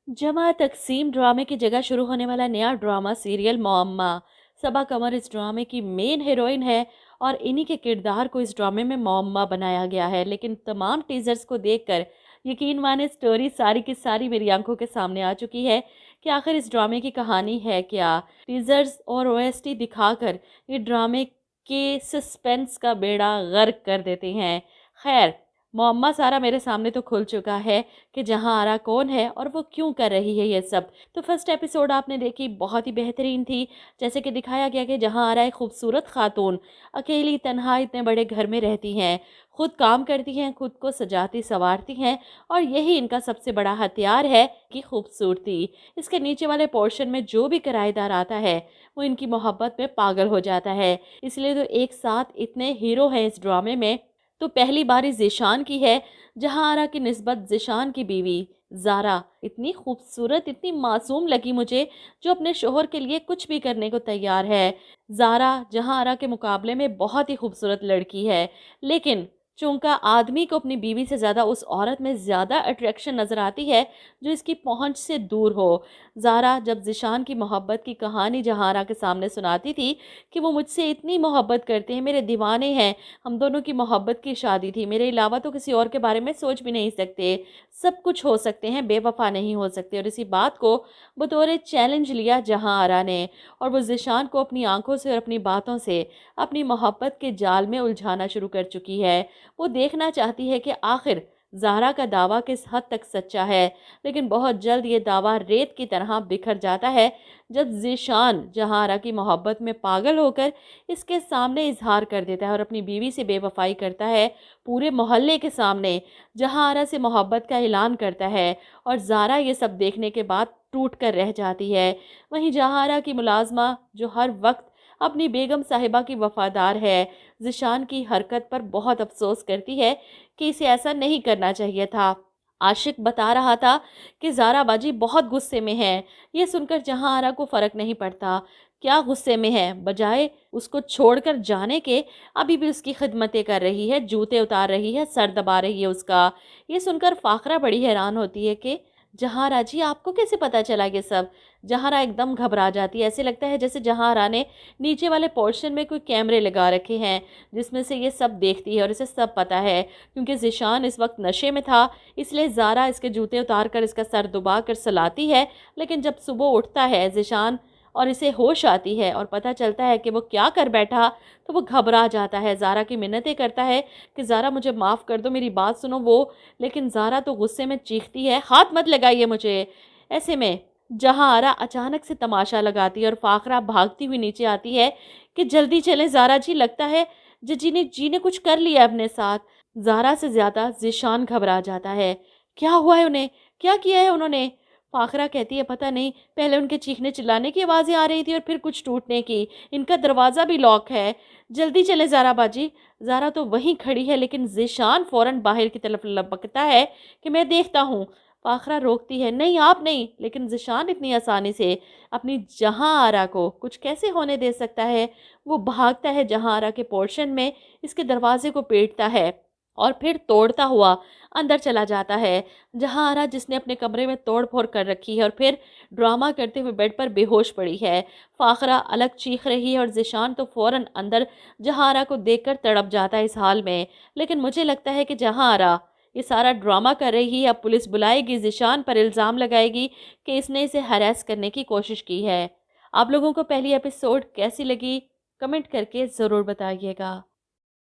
जमा तकसीम ड्रामे की जगह शुरू होने वाला नया ड्रामा सीरियल मुअम्मा। सबा कमर इस ड्रामे की मेन हीरोइन है और इन्हीं के किरदार को इस ड्रामे में मुअम्मा बनाया गया है। लेकिन तमाम टीजर्स को देखकर यकीन माने स्टोरी सारी की सारी मेरी आंखों के सामने आ चुकी है कि आखिर इस ड्रामे की कहानी है क्या। टीजर्स और ओएसटी दिखाकर ये ड्रामे के सस्पेंस का बेड़ा गर्क कर देते हैं। खैर, मुअम्मा सारा मेरे सामने तो खुल चुका है कि जहां आरा कौन है और वो क्यों कर रही है ये सब। तो फर्स्ट एपिसोड आपने देखी, बहुत ही बेहतरीन थी। जैसे कि दिखाया गया कि जहां आरा एक खूबसूरत खातून अकेली तन्हा इतने बड़े घर में रहती हैं, खुद काम करती हैं, खुद को सजाती संवारती हैं और यही इनका सबसे बड़ा हथियार है कि खूबसूरती। इसके नीचे वाले पोर्शन में जो भी किराएदार आता है वो इनकी मोहब्बत में पागल हो जाता है। इसलिए तो एक साथ इतने हीरो हैं इस ड्रामे में। तो पहली बारी ज़ीशान की है, जहां आरा की निस्बत ज़ीशान की बीवी ज़ारा इतनी खूबसूरत, इतनी मासूम लगी मुझे, जो अपने शोहर के लिए कुछ भी करने को तैयार है। ज़ारा जहां आरा के मुकाबले में बहुत ही खूबसूरत लड़की है, लेकिन चूंकि आदमी को अपनी बीवी से ज़्यादा उस औरत में ज़्यादा अट्रैक्शन नज़र आती है जो इसकी पहुंच से दूर हो। ज़ारा जब ज़ीशान की मोहब्बत की कहानी जहां आरा के सामने सुनाती थी कि वो मुझसे इतनी मोहब्बत करते हैं, मेरे दीवाने हैं, हम दोनों की मोहब्बत की शादी थी, मेरे अलावा तो किसी और के बारे में सोच भी नहीं सकते, सब कुछ हो सकते हैं, बेवफा नहीं हो सकते। और इसी बात को बतौर चैलेंज लिया जहां आरा ने, और वो ज़ीशान को अपनी आंखों से और अपनी बातों से अपनी मोहब्बत के जाल में उलझाना शुरू कर चुकी है। वो देखना चाहती है कि आखिर ज़ारा का दावा किस हद तक सच्चा है। लेकिन बहुत जल्द ये दावा रेत की तरह बिखर जाता है जब ज़ीशान जहां आरा की मोहब्बत में पागल होकर इसके सामने इजहार कर देता है और अपनी बीवी से बेवफाई करता है पूरे मोहल्ले के सामने। जहां आरा से मोहब्बत का ऐलान करता है और ज़ारा ये सब देखने के बाद टूट कर रह जाती है। वहीं जहां आरा की मुलाजमा जो हर वक्त अपनी बेगम साहिबा की वफादार है, ज़ीशान की हरकत पर बहुत अफसोस करती है कि इसे ऐसा नहीं करना चाहिए था। आशिक बता रहा था कि ज़ारा बाजी बहुत गुस्से में है। ये सुनकर जहां आरा को फ़र्क नहीं पड़ता। क्या गुस्से में है? बजाय उसको छोड़कर जाने के अभी भी उसकी खिदमतें कर रही है, जूते उतार रही है, सर दबा रही है उसका। ये सुनकर फ़ाखरा बड़ी हैरान होती है कि जहांरा जी, आपको कैसे पता चला ये सब? जहांरा एकदम घबरा जाती है। ऐसे लगता है जैसे जहांरा ने नीचे वाले पोर्शन में कोई कैमरे लगा रखे हैं जिसमें से ये सब देखती है और इसे सब पता है। क्योंकि ज़ीशान इस वक्त नशे में था, इसलिए ज़ारा इसके जूते उतार कर इसका सर दबा कर सुलाती है। लेकिन जब सुबह उठता है ज़ीशान और इसे होश आती है और पता चलता है कि वो क्या कर बैठा, तो वो घबरा जाता है, ज़ारा की मिन्नतें करता है कि ज़ारा मुझे माफ़ कर दो, मेरी बात सुनो। वो लेकिन ज़ारा तो गुस्से में चीखती है, हाथ मत लगाइए मुझे। ऐसे में जहां आरा अचानक से तमाशा लगाती है और फ़ाखरा भागती हुई नीचे आती है कि जल्दी चलें ज़ारा जी, लगता है जी ने कुछ कर लिया अपने साथ। ज़ारा से ज़्यादा ज़ीशान घबरा जाता है। क्या हुआ है उन्हें? क्या किया है उन्होंने? फ़ाखरा कहती है पता नहीं, पहले उनके चीखने चिल्लाने की आवाज़ें आ रही थी और फिर कुछ टूटने की। इनका दरवाज़ा भी लॉक है। जल्दी चलें ज़ारा बाजी। ज़ारा तो वहीं खड़ी है, लेकिन ज़ीशान फ़ौरन बाहर की तरफ लपकता है कि मैं देखता हूँ। फ़ाखरा रोकती है, नहीं आप नहीं। लेकिन ज़ीशान इतनी आसानी से अपनी जहां आरा को कुछ कैसे होने दे सकता है? वो भागता है जहां आरा के पोर्शन में, इसके दरवाजे को पीटता है और फिर तोड़ता हुआ अंदर चला जाता है। जहां आरा जिसने अपने कमरे में तोड़ फोड़ कर रखी है और फिर ड्रामा करते हुए बेड पर बेहोश पड़ी है। फ़ाखरा अलग चीख रही है और ज़ीशान तो फ़ौरन अंदर जहां आरा को देखकर तड़प जाता है इस हाल में। लेकिन मुझे लगता है कि जहां आरा ये सारा ड्रामा कर रही है, अब पुलिस बुलाएगी, ज़ीशान पर इल्ज़ाम लगाएगी कि इसने इसे हरास करने की कोशिश की है। आप लोगों को पहली एपिसोड कैसी लगी? कमेंट करके ज़रूर बताइएगा।